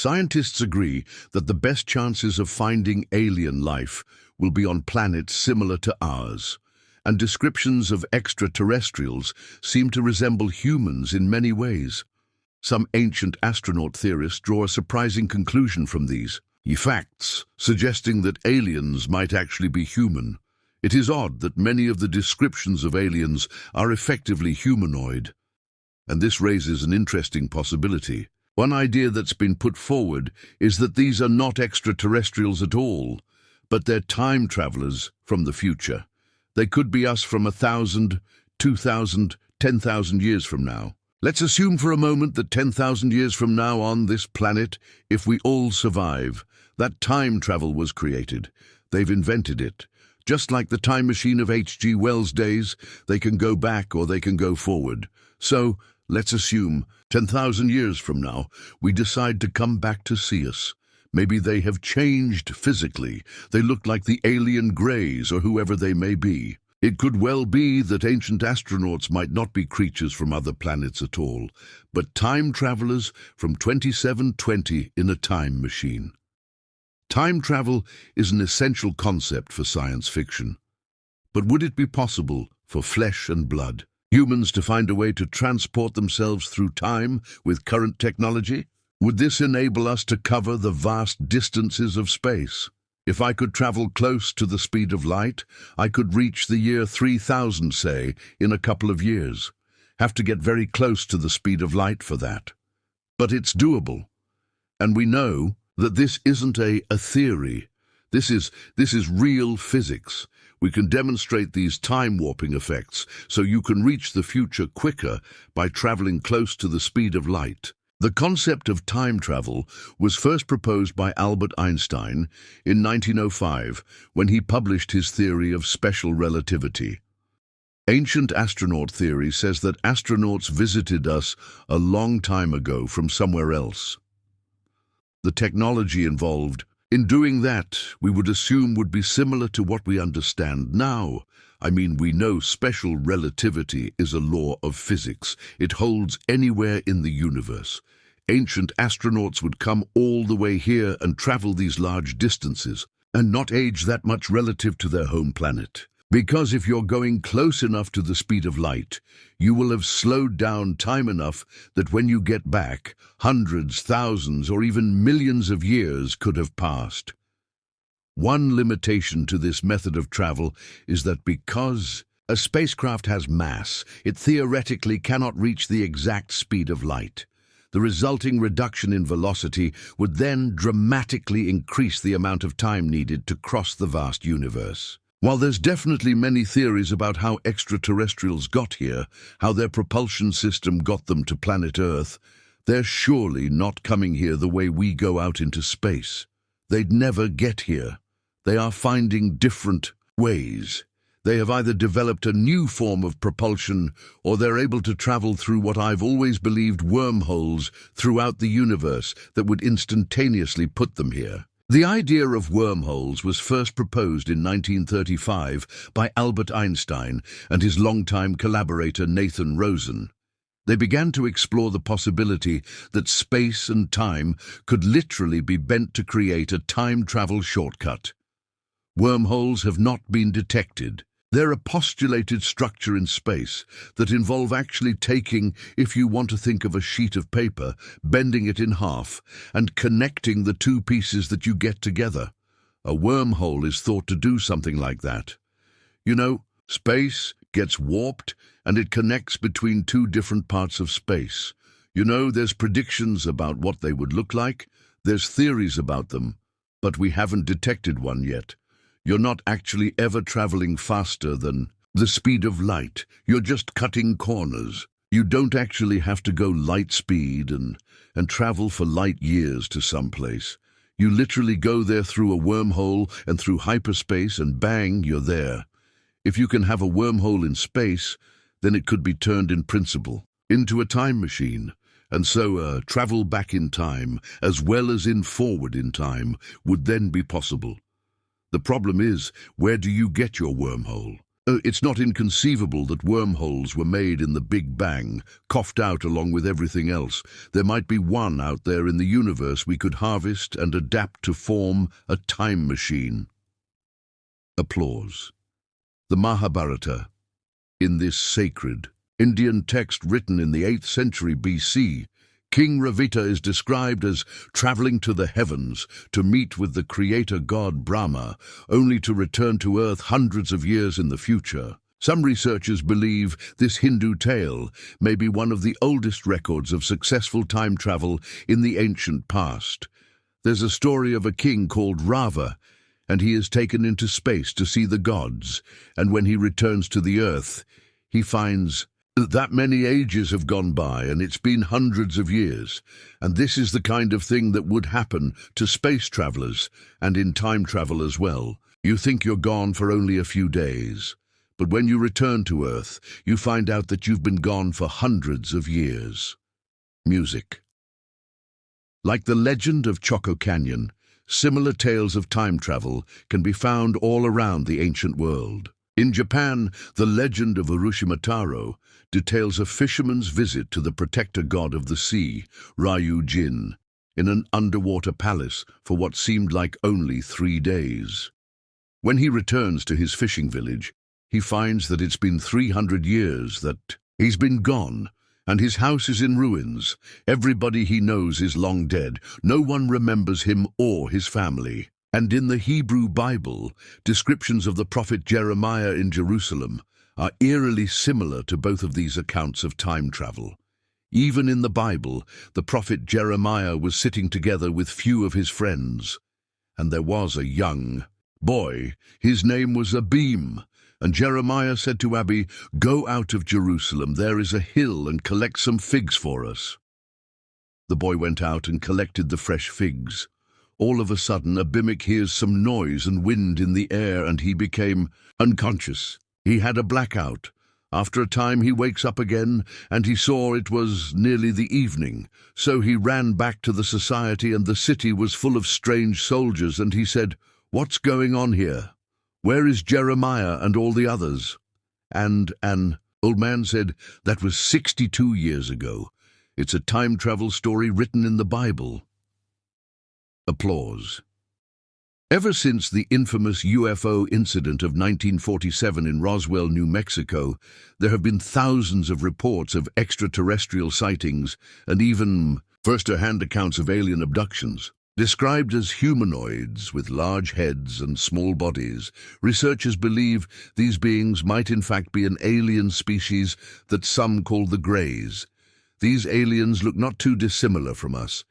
Scientists agree that the best chances of finding alien life will be on planets similar to ours, and descriptions of extraterrestrials seem to resemble humans in many ways. Some ancient astronaut theorists draw a surprising conclusion from these facts, suggesting that aliens might actually be human. It is odd that many of the descriptions of aliens are effectively humanoid, and this raises an interesting possibility. One idea that's been put forward is that these are not extraterrestrials at all, but they're time travelers from the future. They could be us from 1,000, 2,000, 10,000 years from now. Let's assume for a moment that 10,000 years from now on this planet, if we all survive, that time travel was created. They've invented it. Just like the time machine of H.G. Wells' days, they can go back or they can go forward. So, let's assume 10,000 years from now, we decide to come back to see us. Maybe they have changed physically. They look like the alien Greys or whoever they may be. It could well be that ancient astronauts might not be creatures from other planets at all, but time travelers from 2720 in a time machine. Time travel is an essential concept for science fiction. But would it be possible for flesh and blood, humans, to find a way to transport themselves through time with current technology? Would this enable us to cover the vast distances of space? If I could travel close to the speed of light, I could reach the year 3000, say, in a couple of years. Have to get very close to the speed of light for that. But it's doable. And we know that this isn't a theory. This is real physics. We can demonstrate these time-warping effects so you can reach the future quicker by traveling close to the speed of light. The concept of time travel was first proposed by Albert Einstein in 1905 when he published his theory of special relativity. Ancient astronaut theory says that astronauts visited us a long time ago from somewhere else. The technology involved in doing that, we would assume, would be similar to what we understand now. I mean, we know special relativity is a law of physics. It holds anywhere in the universe. Ancient astronauts would come all the way here and travel these large distances and not age that much relative to their home planet. Because if you're going close enough to the speed of light, you will have slowed down time enough that when you get back, hundreds, thousands, or even millions of years could have passed. One limitation to this method of travel is that because a spacecraft has mass, it theoretically cannot reach the exact speed of light. The resulting reduction in velocity would then dramatically increase the amount of time needed to cross the vast universe. While there's definitely many theories about how extraterrestrials got here, how their propulsion system got them to planet Earth, they're surely not coming here the way we go out into space. They'd never get here. They are finding different ways. They have either developed a new form of propulsion or they're able to travel through what I've always believed wormholes throughout the universe that would instantaneously put them here. The idea of wormholes was first proposed in 1935 by Albert Einstein and his longtime collaborator Nathan Rosen. They began to explore the possibility that space and time could literally be bent to create a time travel shortcut. Wormholes have not been detected. They're a postulated structure in space that involve actually taking, if you want to think of a sheet of paper, bending it in half and connecting the two pieces that you get together. A wormhole is thought to do something like that. You know, space gets warped and it connects between two different parts of space. You know, there's predictions about what they would look like. There's theories about them, but we haven't detected one yet. You're not actually ever traveling faster than the speed of light. You're just cutting corners. You don't actually have to go light speed and travel for light years to someplace. You literally go there through a wormhole and through hyperspace and bang, you're there. If you can have a wormhole in space, then it could be turned in principle into a time machine. And so travel back in time, as well as in forward in time, would then be possible. The problem is, where do you get your wormhole? It's not inconceivable that wormholes were made in the Big Bang, coughed out along with everything else. There might be one out there in the universe we could harvest and adapt to form a time machine. Applause. The Mahabharata. In this sacred Indian text written in the 8th century BC, King Ravita is described as traveling to the heavens to meet with the creator god Brahma, only to return to Earth hundreds of years in the future. Some researchers believe this Hindu tale may be one of the oldest records of successful time travel in the ancient past. There's a story of a king called Rava, and he is taken into space to see the gods, and when he returns to the Earth, he finds that many ages have gone by, and it's been hundreds of years, and this is the kind of thing that would happen to space travelers and in time travel as well. You think you're gone for only a few days, but when you return to Earth, you find out that you've been gone for hundreds of years. Music. Like the legend of Choco Canyon, similar tales of time travel can be found all around the ancient world. In Japan, the legend of Urushimataro details a fisherman's visit to the protector god of the sea, Ryu-jin, in an underwater palace for what seemed like only 3 days. When he returns to his fishing village, he finds that it's been 300 years that he's been gone, and his house is in ruins. Everybody he knows is long dead. No one remembers him or his family. And in the Hebrew Bible, descriptions of the prophet Jeremiah in Jerusalem are eerily similar to both of these accounts of time travel. Even in the Bible, the prophet Jeremiah was sitting together with few of his friends, and there was a young boy. His name was Abim, and Jeremiah said to Abi, "Go out of Jerusalem, there is a hill, and collect some figs for us." The boy went out and collected the fresh figs. All of a sudden, Abimelech hears some noise and wind in the air, and he became unconscious. He had a blackout. After a time, he wakes up again, and he saw it was nearly the evening. So he ran back to the society, and the city was full of strange soldiers, and he said, "What's going on here? Where is Jeremiah and all the others?" And an old man said, "That was 62 years ago. It's a time travel story written in the Bible." Applause. Ever since the infamous UFO incident of 1947 in Roswell, New Mexico, there have been thousands of reports of extraterrestrial sightings and even first-hand accounts of alien abductions. Described as humanoids with large heads and small bodies, researchers believe these beings might in fact be an alien species that some call the Greys. These aliens look not too dissimilar from us.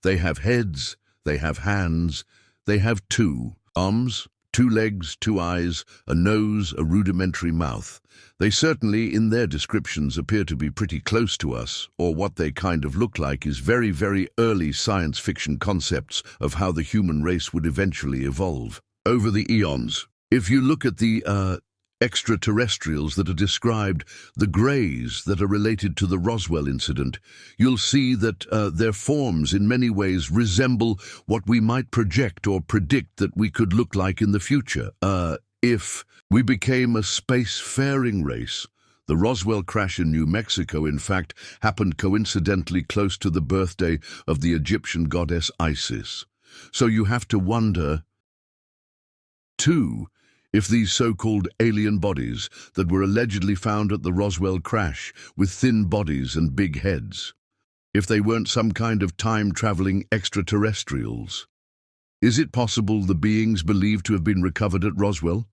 They have heads, they have hands, they have 2 arms, 2 legs, 2 eyes, a nose, a rudimentary mouth. They certainly, in their descriptions, appear to be pretty close to us, or what they kind of look like is very, very early science fiction concepts of how the human race would eventually evolve over the eons. If you look at the extraterrestrials that are described, the Greys that are related to the Roswell incident, you'll see that their forms in many ways resemble what we might project or predict that we could look like in the future. If we became a space-faring race. The Roswell crash in New Mexico, in fact, happened coincidentally close to the birthday of the Egyptian goddess Isis. So you have to wonder, too, if these so-called alien bodies that were allegedly found at the Roswell crash with thin bodies and big heads, if they weren't some kind of time-traveling extraterrestrials. Is it possible the beings believed to have been recovered at Roswell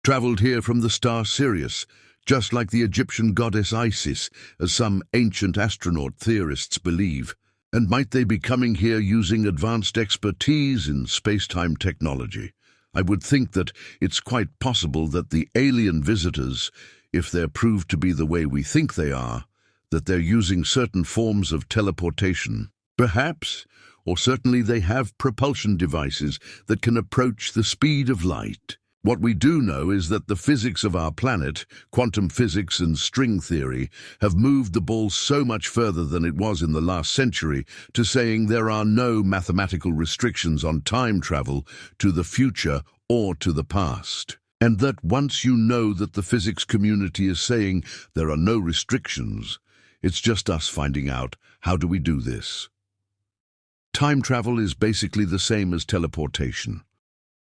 traveled here from the star Sirius, just like the Egyptian goddess Isis, as some ancient astronaut theorists believe? And might they be coming here using advanced expertise in space-time technology? I would think that it's quite possible that the alien visitors, if they're proved to be the way we think they are, that they're using certain forms of teleportation. Perhaps, or certainly they have propulsion devices that can approach the speed of light. What we do know is that the physics of our planet, quantum physics and string theory, have moved the ball so much further than it was in the last century to saying there are no mathematical restrictions on time travel to the future or to the past. And that once you know that the physics community is saying there are no restrictions, it's just us finding out how do we do this. Time travel is basically the same as teleportation.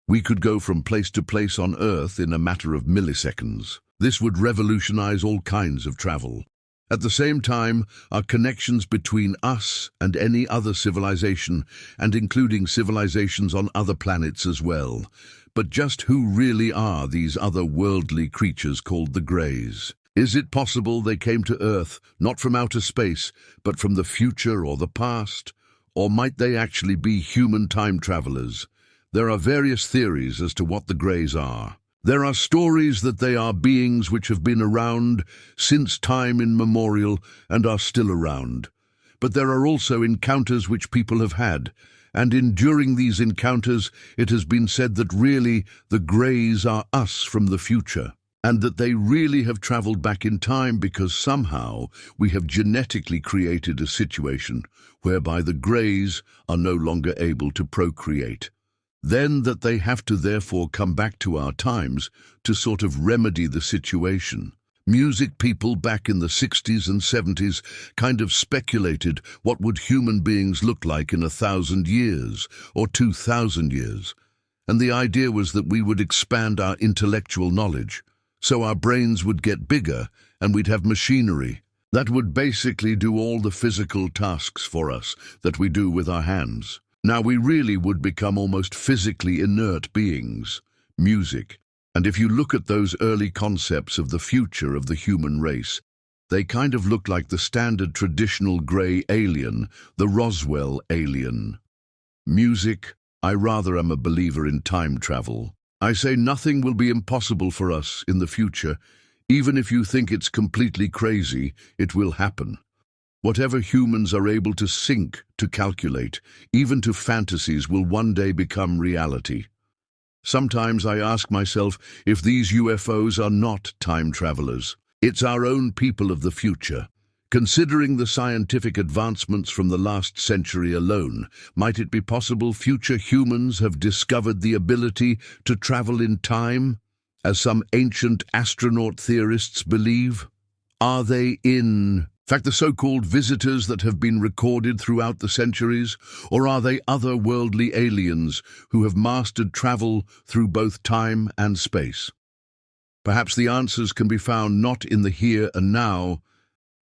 We could go from place to place on Earth in a matter of milliseconds. This would revolutionize all kinds of travel. At the same time, our connections between us and any other civilization, and including civilizations on other planets as well. But just who really are these other-worldly creatures called the Greys? Is it possible they came to Earth, not from outer space, but from the future or the past? Or might they actually be human time travelers? There are various theories as to what the Greys are. There are stories that they are beings which have been around since time immemorial and are still around. But there are also encounters which people have had, and during these encounters it has been said that really the Greys are us from the future, and that they really have traveled back in time because somehow we have genetically created a situation whereby the Greys are no longer able to procreate. Then that they have to therefore come back to our times to sort of remedy the situation. Music people back in the 60s and 70s kind of speculated what would human beings look like in 1,000 years or 2,000 years. And the idea was that we would expand our intellectual knowledge, so our brains would get bigger and we'd have machinery that would basically do all the physical tasks for us that we do with our hands. Now we really would become almost physically inert beings, music. And if you look at those early concepts of the future of the human race, they kind of look like the standard traditional grey alien, the Roswell alien. Music, I rather am a believer in time travel. I say nothing will be impossible for us in the future. Even if you think it's completely crazy, it will happen. Whatever humans are able to think, to calculate, even to fantasies, will one day become reality. Sometimes I ask myself if these UFOs are not time travelers. It's our own people of the future. Considering the scientific advancements from the last century alone, might it be possible future humans have discovered the ability to travel in time, as some ancient astronaut theorists believe? Are they in fact the so-called visitors that have been recorded throughout the centuries, or are they otherworldly aliens who have mastered travel through both time and space? Perhaps the answers can be found not in the here and now,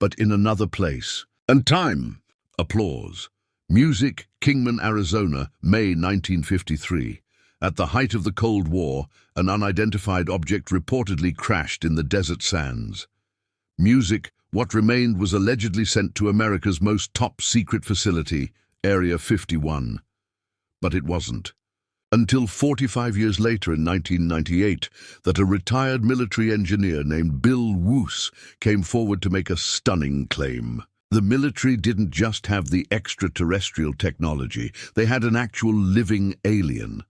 but in another place. And time. Applause. Music, Kingman, Arizona, May 1953. At the height of the Cold War, an unidentified object reportedly crashed in the desert sands. Music, what remained was allegedly sent to America's most top-secret facility, Area 51. But it wasn't. Until 45 years later in 1998, that a retired military engineer named Bill Woos came forward to make a stunning claim. The military didn't just have the extraterrestrial technology, they had an actual living alien.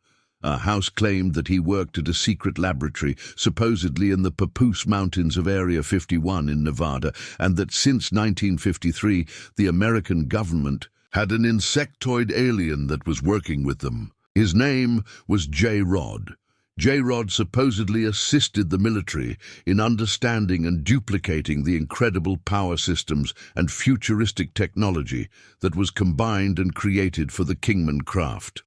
House claimed that he worked at a secret laboratory, supposedly in the Papoose Mountains of Area 51 in Nevada, and that since 1953, the American government had an insectoid alien that was working with them. His name was J-Rod. J-Rod supposedly assisted the military in understanding and duplicating the incredible power systems and futuristic technology that was combined and created for the Kingman craft.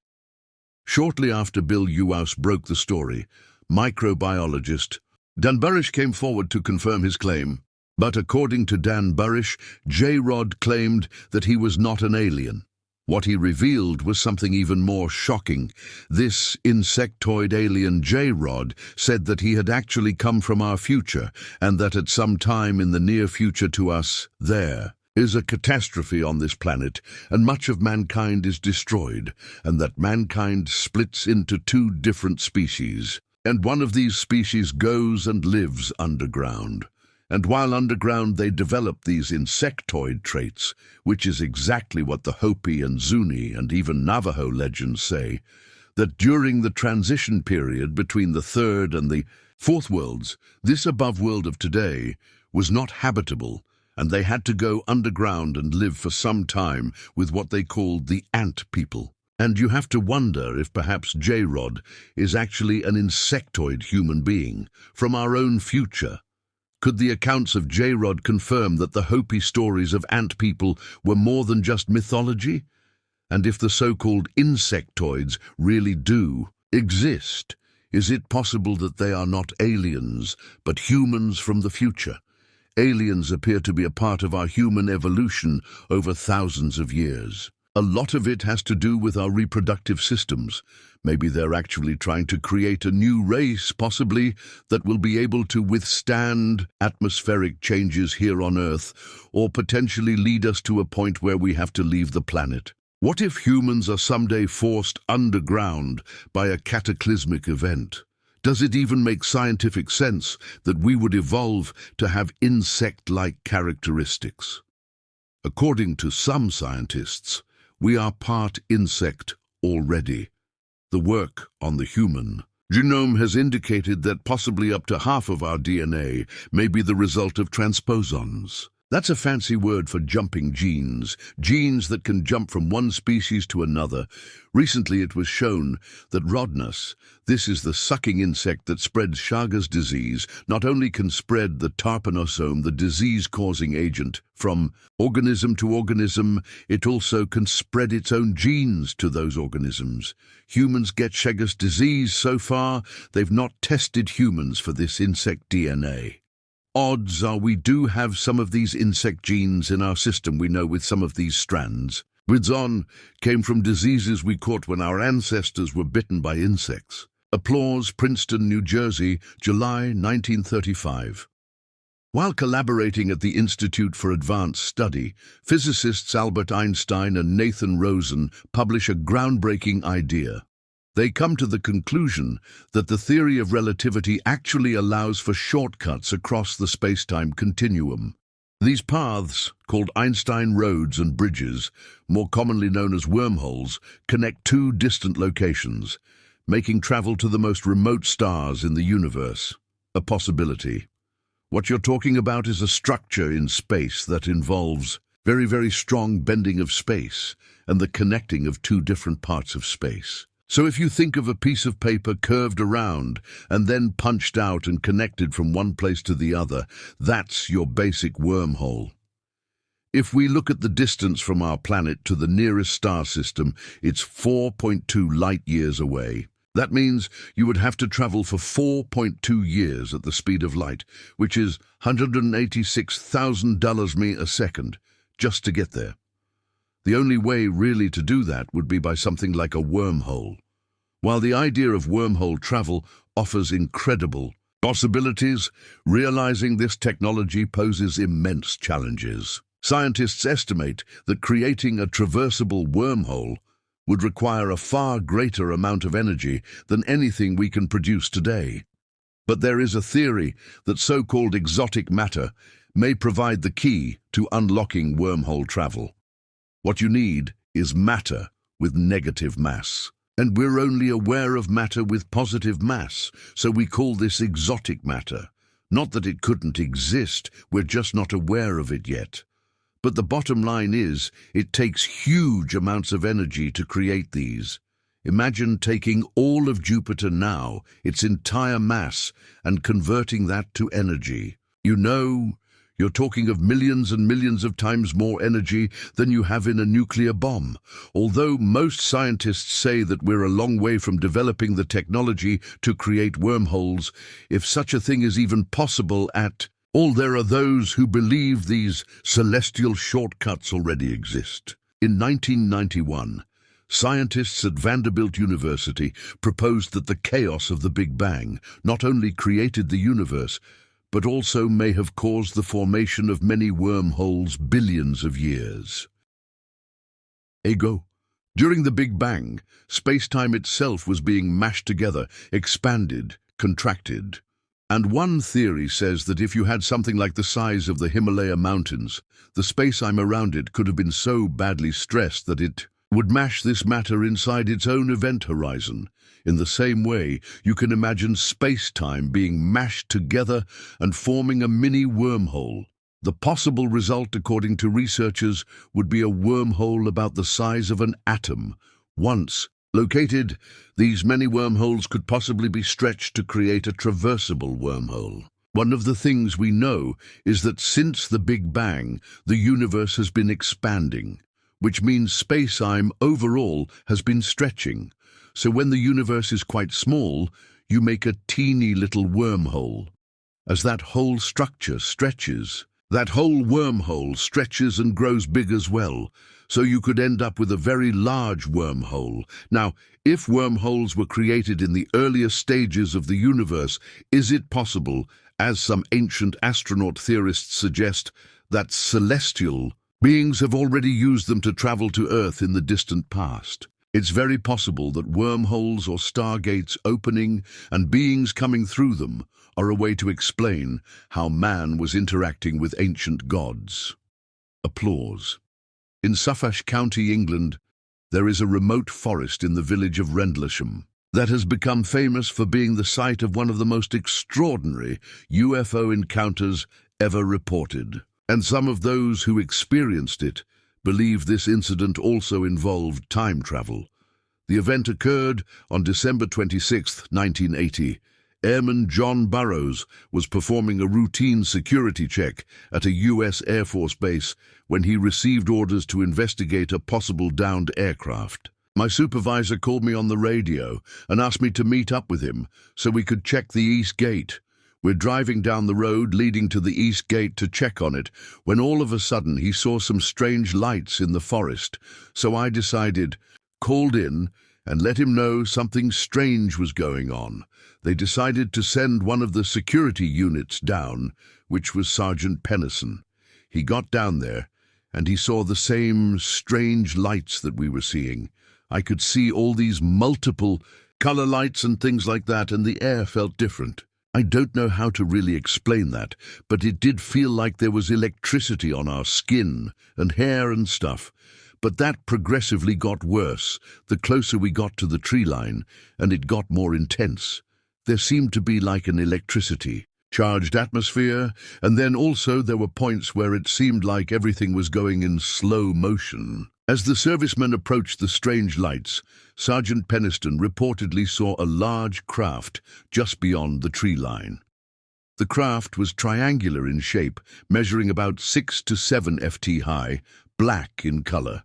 Shortly after Bill Woos broke the story, microbiologist Dan Burish came forward to confirm his claim. But according to Dan Burish, J-Rod claimed that he was not an alien. What he revealed was something even more shocking. This insectoid alien J-Rod said that he had actually come from our future, and that at some time in the near future to us, there is a catastrophe on this planet, and much of mankind is destroyed, and that mankind splits into two different species. And one of these species goes and lives underground. And while underground they develop these insectoid traits, which is exactly what the Hopi and Zuni and even Navajo legends say, that during the transition period between the third and the fourth worlds, this above world of today was not habitable, and they had to go underground and live for some time with what they called the ant people. And you have to wonder if perhaps J-Rod is actually an insectoid human being from our own future. Could the accounts of J-Rod confirm that the Hopi stories of ant people were more than just mythology? And if the so-called insectoids really do exist, is it possible that they are not aliens, but humans from the future? Aliens appear to be a part of our human evolution over thousands of years. A lot of it has to do with our reproductive systems. Maybe they're actually trying to create a new race, possibly, that will be able to withstand atmospheric changes here on Earth, or potentially lead us to a point where we have to leave the planet. What if humans are someday forced underground by a cataclysmic event? Does it even make scientific sense that we would evolve to have insect-like characteristics? According to some scientists, we are part insect already. The work on the human genome has indicated that possibly up to half of our DNA may be the result of transposons. That's a fancy word for jumping genes, genes that can jump from one species to another. Recently it was shown that Rhodnus, this is the sucking insect that spreads Chagas disease, not only can spread the tarpanosome, the disease-causing agent, from organism to organism, it also can spread its own genes to those organisms. Humans get Chagas disease. So far, they've not tested humans for this insect DNA. Odds are we do have some of these insect genes in our system, we know, with some of these strands. Widzon came from diseases we caught when our ancestors were bitten by insects. Applause, Princeton, New Jersey, July 1935. While collaborating at the Institute for Advanced Study, physicists Albert Einstein and Nathan Rosen publish a groundbreaking idea. They come to the conclusion that the theory of relativity actually allows for shortcuts across the space-time continuum. These paths, called Einstein roads and bridges, more commonly known as wormholes, connect two distant locations, making travel to the most remote stars in the universe a possibility. What you're talking about is a structure in space that involves very, very strong bending of space and the connecting of two different parts of space. So if you think of a piece of paper curved around and then punched out and connected from one place to the other, that's your basic wormhole. If we look at the distance from our planet to the nearest star system, it's 4.2 light years away. That means you would have to travel for 4.2 years at the speed of light, which is $186,000 a second, just to get there. The only way really to do that would be by something like a wormhole. While the idea of wormhole travel offers incredible possibilities, realizing this technology poses immense challenges. Scientists estimate that creating a traversable wormhole would require a far greater amount of energy than anything we can produce today. But there is a theory that so-called exotic matter may provide the key to unlocking wormhole travel. What you need is matter with negative mass. And we're only aware of matter with positive mass, so we call this exotic matter. Not that it couldn't exist, we're just not aware of it yet. But the bottom line is, it takes huge amounts of energy to create these. Imagine taking all of Jupiter now, its entire mass, and converting that to energy. You're talking of millions and millions of times more energy than you have in a nuclear bomb. Although most scientists say that we're a long way from developing the technology to create wormholes, if such a thing is even possible at all, there are those who believe these celestial shortcuts already exist. In 1991, scientists at Vanderbilt University proposed that the chaos of the Big Bang not only created the universe, but also may have caused the formation of many wormholes billions of years ago. During the Big Bang, space-time itself was being mashed together, expanded, contracted. And one theory says that if you had something like the size of the Himalaya mountains, the space-time around it could have been so badly stressed that it would mash this matter inside its own event horizon. In the same way, you can imagine space-time being mashed together and forming a mini wormhole. The possible result, according to researchers, would be a wormhole about the size of an atom, Once located, these many wormholes could possibly be stretched to create a traversable wormhole. One of the things we know is that since the Big Bang, the universe has been expanding, which means space-time overall has been stretching. So when the universe is quite small, you make a teeny little wormhole. As that whole structure stretches, that whole wormhole stretches and grows big as well, so you could end up with a very large wormhole. Now, if wormholes were created in the earliest stages of the universe, is it possible, as some ancient astronaut theorists suggest, that celestial beings have already used them to travel to Earth in the distant past? It's very possible that wormholes or stargates opening and beings coming through them are a way to explain how man was interacting with ancient gods. Applause. In Suffolk County, England, there is a remote forest in the village of Rendlesham that has become famous for being the site of one of the most extraordinary UFO encounters ever reported. And some of those who experienced it believe this incident also involved time travel. The event occurred on December 26, 1980. Airman John Burroughs was performing a routine security check at a U.S. Air Force base when he received orders to investigate a possible downed aircraft. My supervisor called me on the radio and asked me to meet up with him so we could check the East Gate. We're driving down the road leading to the East Gate to check on it when all of a sudden he saw some strange lights in the forest. So I called in and let him know something strange was going on. They decided to send one of the security units down, which was Sergeant Pennison. He got down there and he saw the same strange lights that we were seeing. I could see all these multiple color lights and things like that, and the air felt different. I don't know how to really explain that, but it did feel like there was electricity on our skin and hair and stuff. But that progressively got worse the closer we got to the tree line, and it got more intense. There seemed to be like an electricity, charged atmosphere, and then also there were points where it seemed like everything was going in slow motion. As the servicemen approached the strange lights, Sergeant Pennison reportedly saw a large craft just beyond the tree line. The craft was triangular in shape, measuring about 6 to 7 ft high, black in color.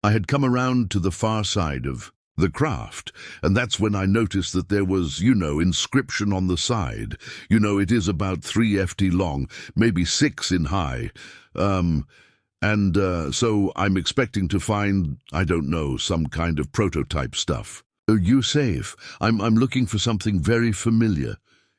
I had come around to the far side of the craft, and that's when I noticed that there was, inscription on the side. It is about 3 ft long, maybe 6 in high. So I'm expecting to find, some kind of prototype stuff. You safe. I'm looking for something very familiar.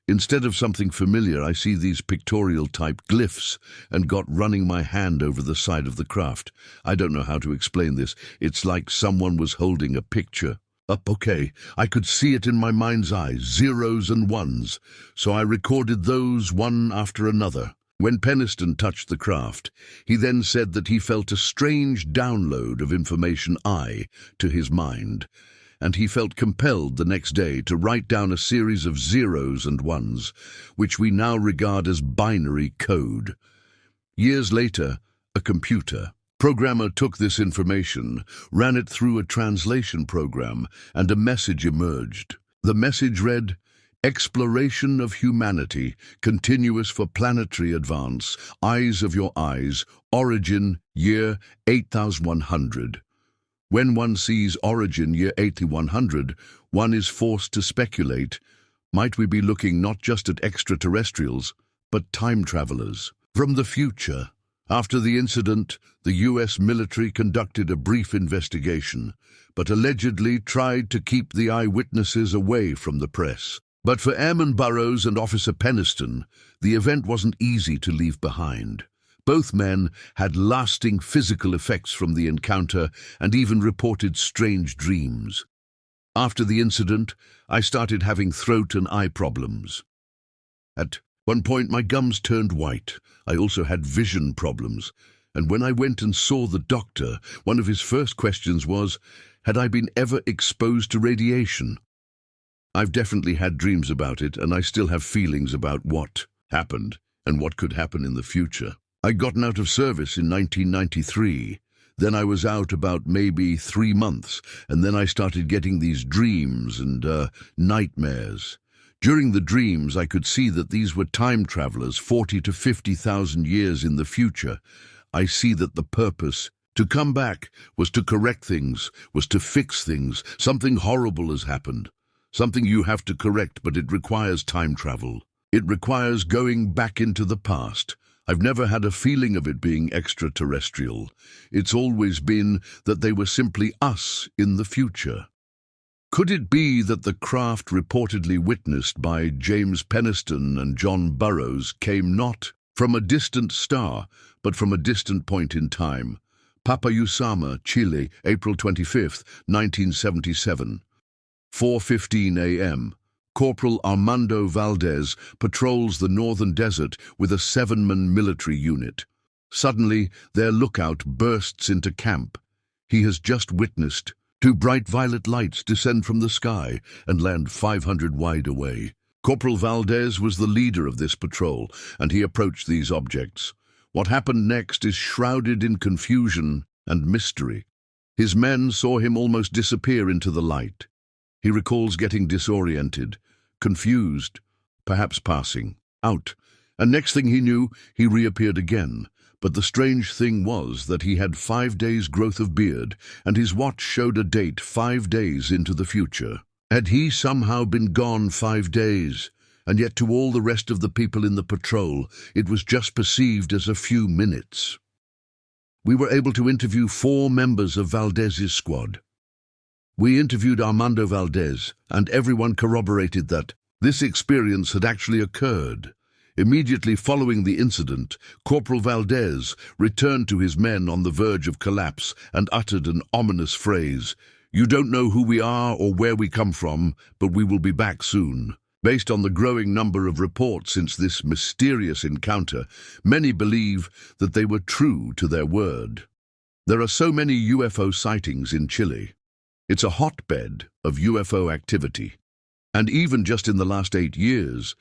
Instead of something familiar, I see these pictorial-type glyphs and got running my hand over the side of the craft. I don't know how to explain this. It's like someone was holding a picture. Okay, I could see it in my mind's eye, zeros and ones. So I recorded those one after another. When Pennison touched the craft, he then said that he felt a strange download of information to his mind, and he felt compelled the next day to write down a series of zeros and ones, which we now regard as binary code. Years later, a computer programmer took this information, ran it through a translation program, and a message emerged. The message read, "Exploration of humanity, continuous for planetary advance, eyes of your eyes, origin, year 8100. When one sees origin, year 8100, one is forced to speculate, might we be looking not just at extraterrestrials, but time travelers from the future? After the incident, the US military conducted a brief investigation, but allegedly tried to keep the eyewitnesses away from the press. But for Airman Burroughs and Officer Pennison, the event wasn't easy to leave behind. Both men had lasting physical effects from the encounter and even reported strange dreams. After the incident, I started having throat and eye problems. At one point, my gums turned white. I also had vision problems. And when I went and saw the doctor, one of his first questions was, had I been ever exposed to radiation? I've definitely had dreams about it, and I still have feelings about what happened and what could happen in the future. I'd gotten out of service in 1993. Then I was out about maybe 3 months, and then I started getting these dreams and nightmares. During the dreams, I could see that these were time travelers 40 to 50,000 years in the future. I see that the purpose to come back was to correct things, was to fix things. Something horrible has happened. Something you have to correct, but it requires time travel. It requires going back into the past. I've never had a feeling of it being extraterrestrial. It's always been that they were simply us in the future. Could it be that the craft reportedly witnessed by James Penniston and John Burroughs came not from a distant star, but from a distant point in time? Papayusama, Chile, April 25, 1977. 4:15 a.m. Corporal Armando Valdez patrols the northern desert with a 7-man military unit. Suddenly, their lookout bursts into camp. He has just witnessed 2 bright violet lights descend from the sky and land 500 wide away. Corporal Valdez was the leader of this patrol, and he approached these objects. What happened next is shrouded in confusion and mystery. His men saw him almost disappear into the light. He recalls getting disoriented, confused, perhaps passing out, and next thing he knew, he reappeared again. But the strange thing was that he had 5 days' growth of beard, and his watch showed a date 5 days into the future. Had he somehow been gone 5 days? And yet to all the rest of the people in the patrol, it was just perceived as a few minutes. We were able to interview 4 members of Valdez's squad. We interviewed Armando Valdez, and everyone corroborated that this experience had actually occurred. Immediately following the incident, Corporal Valdez returned to his men on the verge of collapse and uttered an ominous phrase, "You don't know who we are or where we come from, but we will be back soon." Based on the growing number of reports since this mysterious encounter, many believe that they were true to their word. There are so many UFO sightings in Chile. It's a hotbed of UFO activity. And even just in the last 8 years,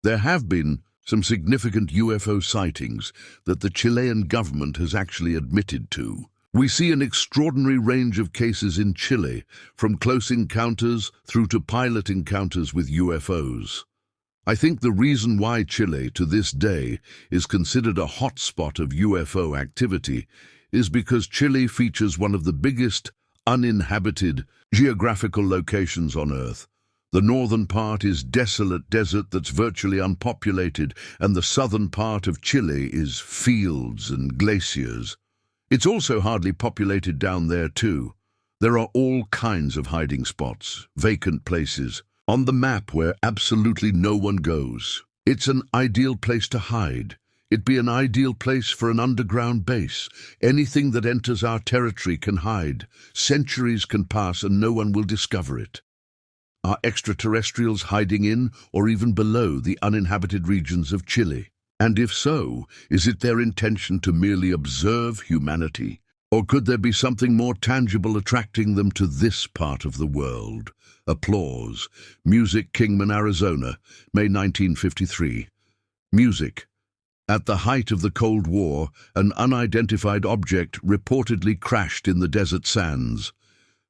there have been some significant UFO sightings that the Chilean government has actually admitted to. We see an extraordinary range of cases in Chile, from close encounters through to pilot encounters with UFOs. I think the reason why Chile, to this day, is considered a hotspot of UFO activity is because Chile features one of the biggest uninhabited geographical locations on Earth. The northern part is desolate desert that's virtually unpopulated, and the southern part of Chile is fields and glaciers. It's also hardly populated down there too. There are all kinds of hiding spots, vacant places, on the map where absolutely no one goes. It's an ideal place to hide. It'd be an ideal place for an underground base. Anything that enters our territory can hide. Centuries can pass and no one will discover it. Are extraterrestrials hiding in or even below the uninhabited regions of Chile? And if so, is it their intention to merely observe humanity? Or could there be something more tangible attracting them to this part of the world? Applause. Music, Kingman, Arizona, May 1953. Music. At the height of the Cold War, an unidentified object reportedly crashed in the desert sands.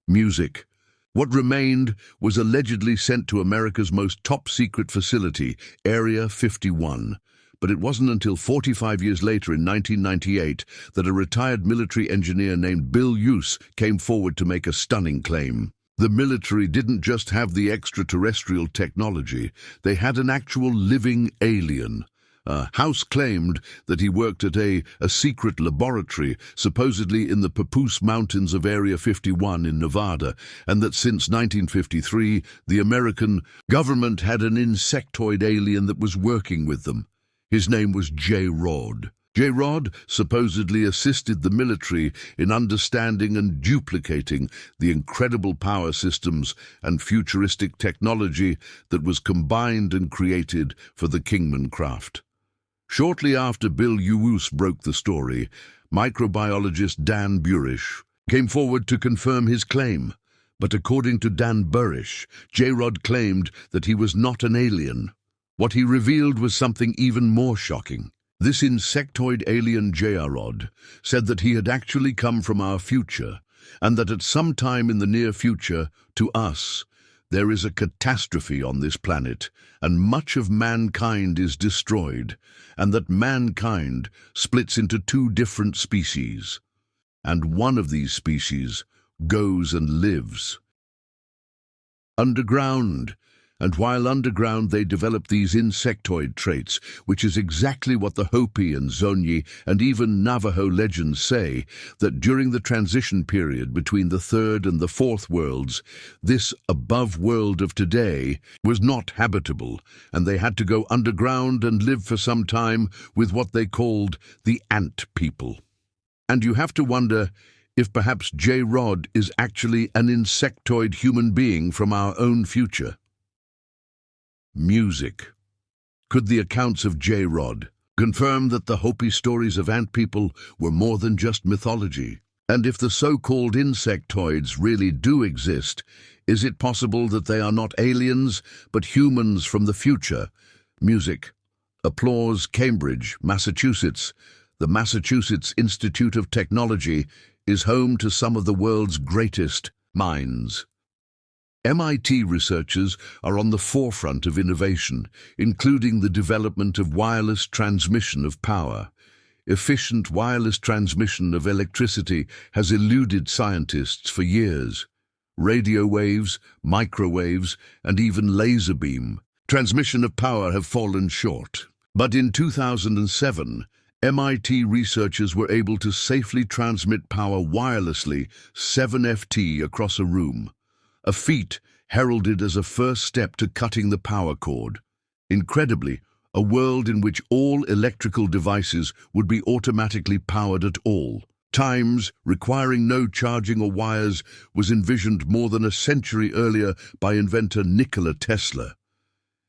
Music. What remained was allegedly sent to America's most top-secret facility, Area 51. But it wasn't until 45 years later in 1998 that a retired military engineer named Bill Hughes came forward to make a stunning claim. The military didn't just have the extraterrestrial technology, they had an actual living alien. House claimed that he worked at a secret laboratory, supposedly in the Papoose Mountains of Area 51 in Nevada, and that since 1953, the American government had an insectoid alien that was working with them. His name was J. Rod. J. Rod supposedly assisted the military in understanding and duplicating the incredible power systems and futuristic technology that was combined and created for the Kingman craft. Shortly after Bill Hughes broke the story, microbiologist Dan Burish came forward to confirm his claim. But according to Dan Burish, J. Rod claimed that he was not an alien. What he revealed was something even more shocking. This insectoid alien J.R.O.D. said that he had actually come from our future, and that at some time in the near future, to us, there is a catastrophe on this planet, and much of mankind is destroyed, and that mankind splits into two different species, and one of these species goes and lives underground. And while underground they develop these insectoid traits, which is exactly what the Hopi and Zoni and even Navajo legends say, that during the transition period between the third and the fourth worlds, this above world of today was not habitable, and they had to go underground and live for some time with what they called the ant people. And you have to wonder if perhaps J.R.O.D. is actually an insectoid human being from our own future. Music. Could the accounts of J.R.O.D. confirm that the Hopi stories of ant people were more than just mythology? And if the so-called insectoids really do exist, is it possible that they are not aliens, but humans from the future? Music. Applause, Cambridge, Massachusetts. The Massachusetts Institute of Technology is home to some of the world's greatest minds. MIT researchers are on the forefront of innovation, including the development of wireless transmission of power. Efficient wireless transmission of electricity has eluded scientists for years. Radio waves, microwaves, and even laser beam transmission of power have fallen short. But in 2007, MIT researchers were able to safely transmit power wirelessly 7 FT across a room, a feat heralded as a first step to cutting the power cord. Incredibly, a world in which all electrical devices would be automatically powered at all times, requiring no charging or wires, was envisioned more than a century earlier by inventor Nikola Tesla.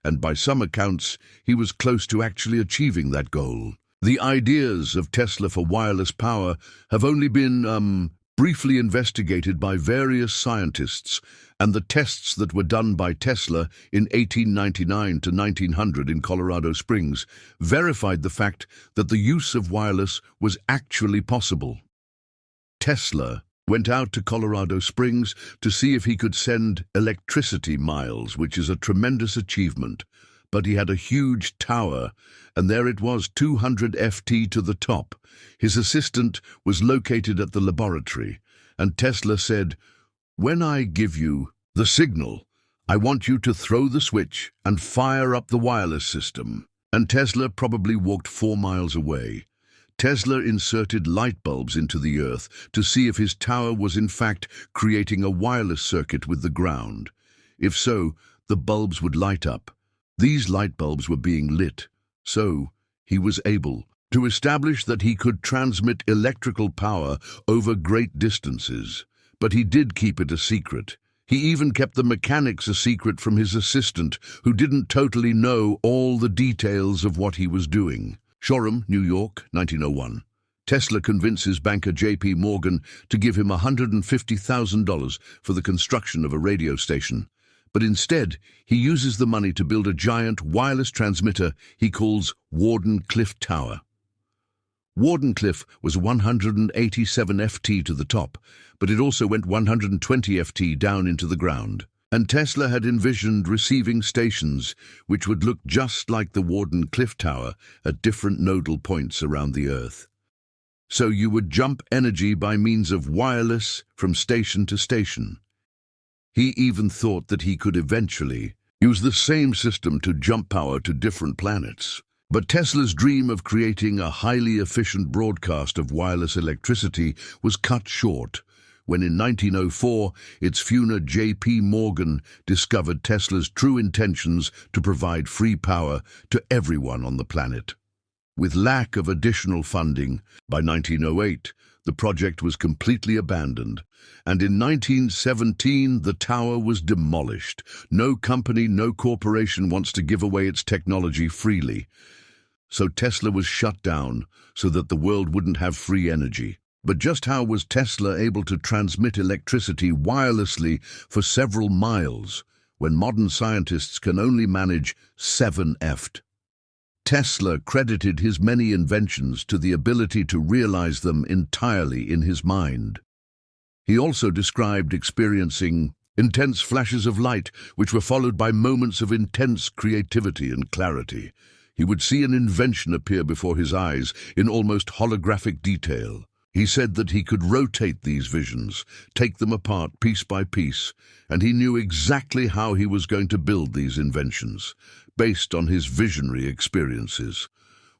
And by some accounts, he was close to actually achieving that goal. The ideas of Tesla for wireless power have only been, briefly investigated by various scientists, and the tests that were done by Tesla in 1899 to 1900 in Colorado Springs verified the fact that the use of wireless was actually possible. Tesla went out to Colorado Springs to see if he could send electricity miles, which is a tremendous achievement. But he had a huge tower, and there it was, 200 FT to the top. His assistant was located at the laboratory, and Tesla said, "When I give you the signal, I want you to throw the switch and fire up the wireless system." And Tesla probably walked 4 miles away. Tesla inserted light bulbs into the earth to see if his tower was in fact creating a wireless circuit with the ground. If so, the bulbs would light up. These light bulbs were being lit, so he was able to establish that he could transmit electrical power over great distances. But he did keep it a secret. He even kept the mechanics a secret from his assistant, who didn't totally know all the details of what he was doing. Shoreham, New York, 1901. Tesla convinces banker J.P. Morgan to give him $150,000 for the construction of a radio station. But instead, he uses the money to build a giant wireless transmitter he calls Wardenclyffe Tower. Wardenclyffe was 187 FT to the top, but it also went 120 FT down into the ground. And Tesla had envisioned receiving stations which would look just like the Wardenclyffe Tower at different nodal points around the Earth. So you would jump energy by means of wireless from station to station. He even thought that he could eventually use the same system to jump power to different planets. But Tesla's dream of creating a highly efficient broadcast of wireless electricity was cut short when in 1904 its funder J.P. Morgan discovered Tesla's true intentions to provide free power to everyone on the planet. With lack of additional funding, by 1908, the project was completely abandoned, and in 1917 the tower was demolished. No company, no corporation wants to give away its technology freely. So Tesla was shut down so that the world wouldn't have free energy. But just how was Tesla able to transmit electricity wirelessly for several miles when modern scientists can only manage 7 EFT? Tesla credited his many inventions to the ability to realize them entirely in his mind. He also described experiencing intense flashes of light, which were followed by moments of intense creativity and clarity. He would see an invention appear before his eyes in almost holographic detail. He said that he could rotate these visions, take them apart piece by piece, and he knew exactly how he was going to build these inventions, based on his visionary experiences.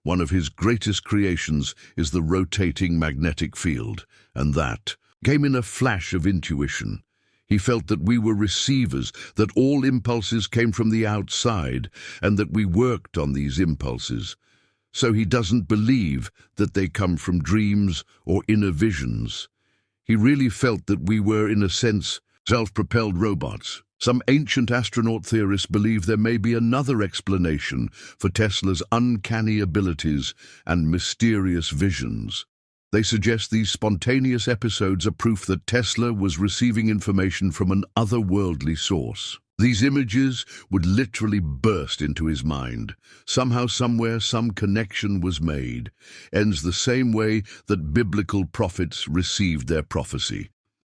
One of his greatest creations is the rotating magnetic field, and that came in a flash of intuition. He felt that we were receivers, that all impulses came from the outside, and that we worked on these impulses. So he doesn't believe that they come from dreams or inner visions. He really felt that we were, in a sense, self-propelled robots. Some ancient astronaut theorists believe there may be another explanation for Tesla's uncanny abilities and mysterious visions. They suggest these spontaneous episodes are proof that Tesla was receiving information from an otherworldly source. These images would literally burst into his mind. Somehow, somewhere, some connection was made. Ends the same way that biblical prophets received their prophecy.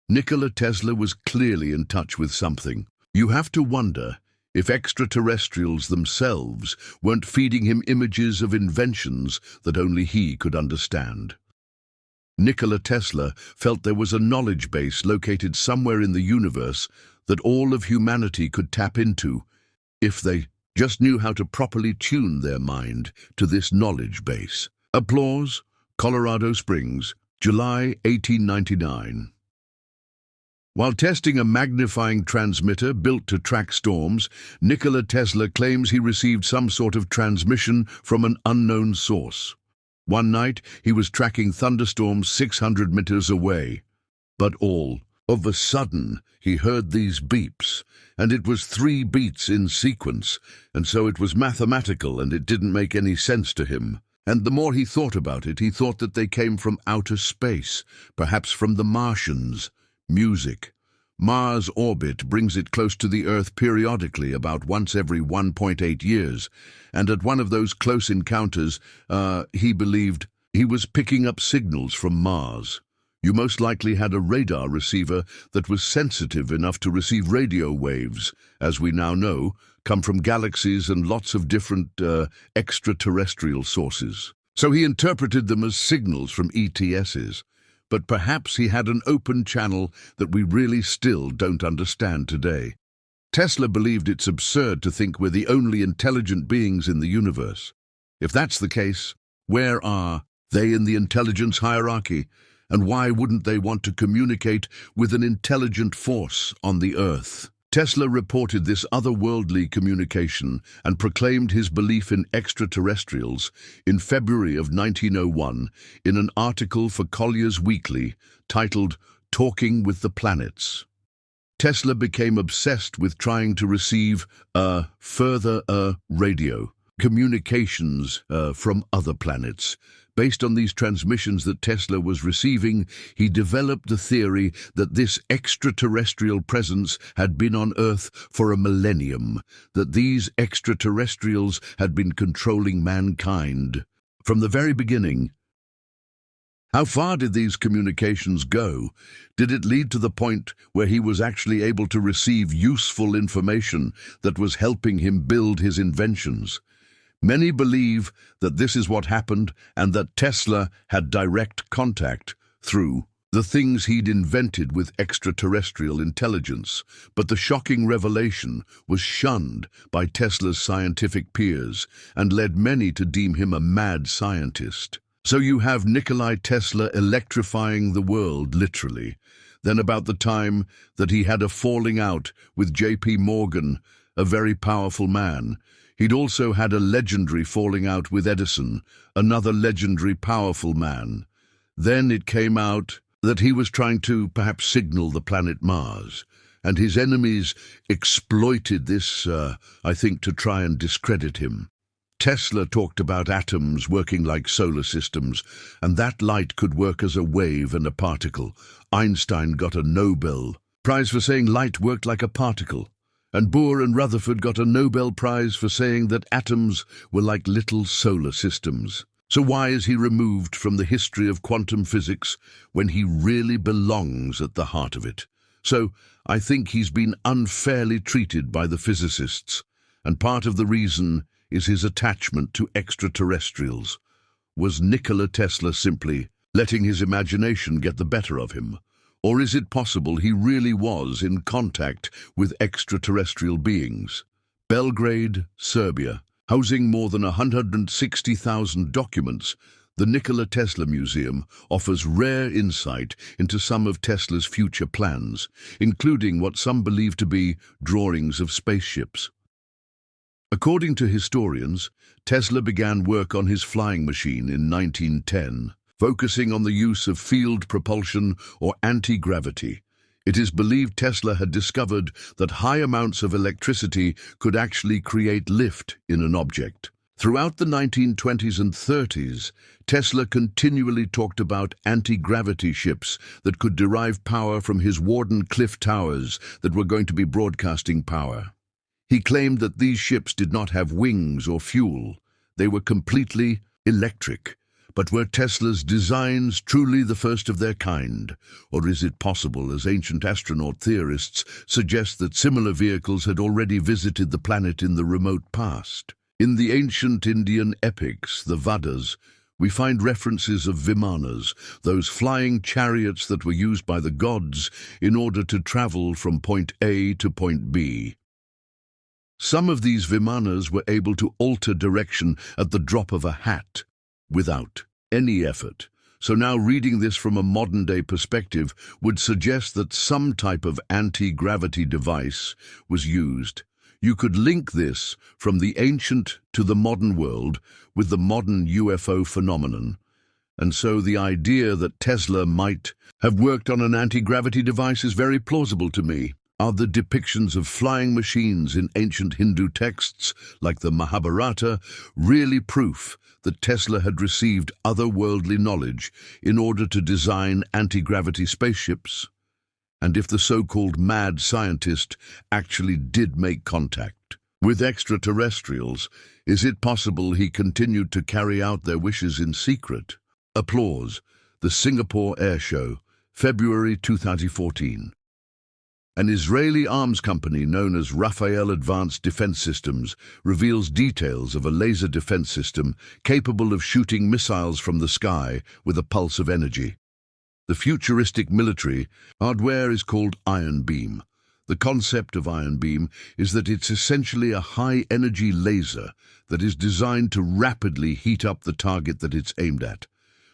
Nikola Tesla was clearly in touch with something. You have to wonder if extraterrestrials themselves weren't feeding him images of inventions that only he could understand. Nikola Tesla felt there was a knowledge base located somewhere in the universe that all of humanity could tap into if they just knew how to properly tune their mind to this knowledge base. Applause, Colorado Springs, July 1899. While testing a magnifying transmitter built to track storms, Nikola Tesla claims he received some sort of transmission from an unknown source. One night, he was tracking thunderstorms 600 meters away. But all of a sudden, he heard these beeps, and it was 3 beats in sequence, and so it was mathematical and it didn't make any sense to him. And the more he thought about it, he thought that they came from outer space, perhaps from the Martians. Music. Mars' orbit brings it close to the Earth periodically, about once every 1.8 years, and at one of those close encounters, he believed he was picking up signals from Mars. You most likely had a radar receiver that was sensitive enough to receive radio waves, as we now know, come from galaxies and lots of different extraterrestrial sources. So he interpreted them as signals from ETSs. But perhaps he had an open channel that we really still don't understand today. Tesla believed it's absurd to think we're the only intelligent beings in the universe. If that's the case, where are they in the intelligence hierarchy? And why wouldn't they want to communicate with an intelligent force on the Earth? Tesla reported this otherworldly communication and proclaimed his belief in extraterrestrials in February of 1901 in an article for Collier's Weekly titled "Talking with the Planets." Tesla became obsessed with trying to receive further radio communications from other planets. Based on these transmissions that Tesla was receiving, he developed the theory that this extraterrestrial presence had been on Earth for a millennium, that these extraterrestrials had been controlling mankind from the very beginning. How far did these communications go? Did it lead to the point where he was actually able to receive useful information that was helping him build his inventions? Many believe that this is what happened and that Tesla had direct contact through the things he'd invented with extraterrestrial intelligence. But the shocking revelation was shunned by Tesla's scientific peers and led many to deem him a mad scientist. So you have Nikola Tesla electrifying the world, literally. Then about the time that he had a falling out with J.P. Morgan, a very powerful man, he'd also had a legendary falling out with Edison, another legendary powerful man. Then it came out that he was trying to perhaps signal the planet Mars, and his enemies exploited this, I think, to try and discredit him. Tesla talked about atoms working like solar systems, and that light could work as a wave and a particle. Einstein got a Nobel Prize for saying light worked like a particle. And Bohr and Rutherford got a Nobel Prize for saying that atoms were like little solar systems. So why is he removed from the history of quantum physics when he really belongs at the heart of it? So I think he's been unfairly treated by the physicists, and part of the reason is his attachment to extraterrestrials. Was Nikola Tesla simply letting his imagination get the better of him? Or is it possible he really was in contact with extraterrestrial beings? Belgrade, Serbia, housing more than 160,000 documents, the Nikola Tesla Museum offers rare insight into some of Tesla's future plans, including what some believe to be drawings of spaceships. According to historians, Tesla began work on his flying machine in 1910, focusing on the use of field propulsion or anti-gravity. It is believed Tesla had discovered that high amounts of electricity could actually create lift in an object. Throughout the 1920s and 30s, Tesla continually talked about anti-gravity ships that could derive power from his Warden Cliff Towers that were going to be broadcasting power. He claimed that these ships did not have wings or fuel. They were completely electric. But were Tesla's designs truly the first of their kind? Or is it possible, as ancient astronaut theorists suggest, that similar vehicles had already visited the planet in the remote past? In the ancient Indian epics, the Vedas, we find references of vimanas, those flying chariots that were used by the gods in order to travel from point A to point B. Some of these vimanas were able to alter direction at the drop of a hat, without any effort. So now reading this from a modern-day perspective would suggest that some type of anti-gravity device was used. You could link this from the ancient to the modern world with the modern UFO phenomenon. And so the idea that Tesla might have worked on an anti-gravity device is very plausible to me. Are the depictions of flying machines in ancient Hindu texts, like the Mahabharata, really proof that Tesla had received otherworldly knowledge in order to design anti-gravity spaceships? And if the so-called mad scientist actually did make contact with extraterrestrials, is it possible he continued to carry out their wishes in secret? Applause. The Singapore Air Show, February 2014. An Israeli arms company known as Rafael Advanced Defense Systems reveals details of a laser defense system capable of shooting missiles from the sky with a pulse of energy. The futuristic military hardware is called Iron Beam. The concept of Iron Beam is that it's essentially a high-energy laser that is designed to rapidly heat up the target that it's aimed at.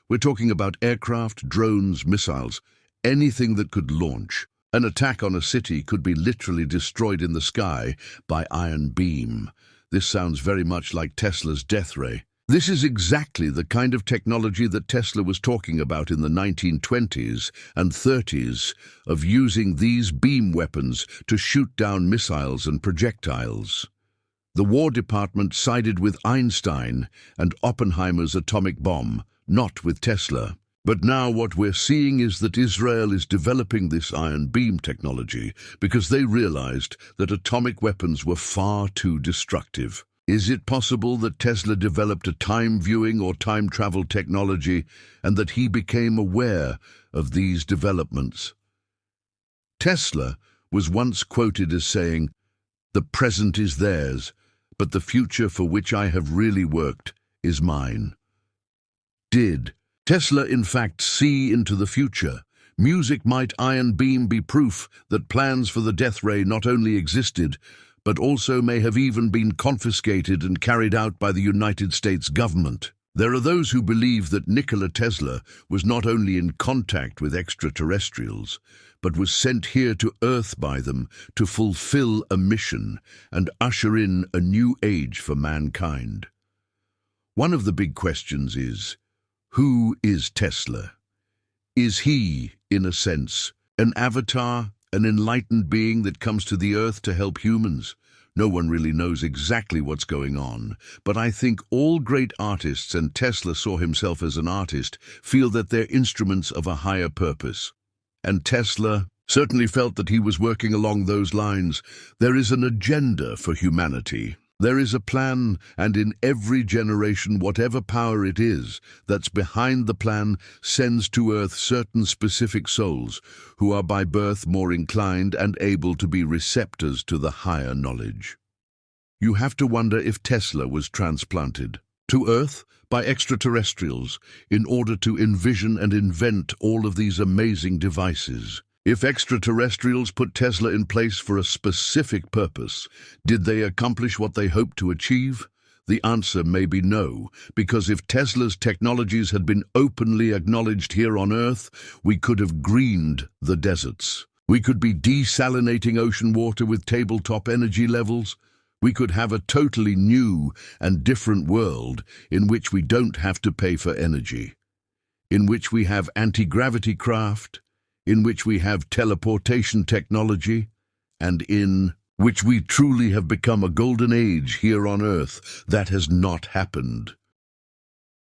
We're talking about aircraft, drones, missiles, anything that could launch. An attack on a city could be literally destroyed in the sky by Iron Beam. This sounds very much like Tesla's death ray. This is exactly the kind of technology that Tesla was talking about in the 1920s and 30s, of using these beam weapons to shoot down missiles and projectiles. The War Department sided with Einstein and Oppenheimer's atomic bomb, not with Tesla. But now what we're seeing is that Israel is developing this iron beam technology because they realized that atomic weapons were far too destructive. Is it possible that Tesla developed a time-viewing or time-travel technology and that he became aware of these developments? Tesla was once quoted as saying, "The present is theirs, but the future for which I have really worked is mine." Did Tesla in fact see into the future? Might Iron Beam be proof that plans for the death ray not only existed, but also may have even been confiscated and carried out by the United States government? There are those who believe that Nikola Tesla was not only in contact with extraterrestrials, but was sent here to Earth by them to fulfill a mission and usher in a new age for mankind. One of the big questions is, who is Tesla? Is he, in a sense, an avatar, an enlightened being that comes to the Earth to help humans? No one really knows exactly what's going on, but I think all great artists, and Tesla saw himself as an artist, feel that they're instruments of a higher purpose. And Tesla certainly felt that he was working along those lines. There is an agenda for humanity. There is a plan, and in every generation, whatever power it is that's behind the plan sends to Earth certain specific souls who are by birth more inclined and able to be receptors to the higher knowledge. You have to wonder if Tesla was transplanted to Earth by extraterrestrials in order to envision and invent all of these amazing devices. If extraterrestrials put Tesla in place for a specific purpose, did they accomplish what they hoped to achieve? The answer may be no, because if Tesla's technologies had been openly acknowledged here on Earth, we could have greened the deserts. We could be desalinating ocean water with tabletop energy levels. We could have a totally new and different world in which we don't have to pay for energy, in which we have anti-gravity craft, in which we have teleportation technology, and in which we truly have become a golden age here on Earth. That has not happened.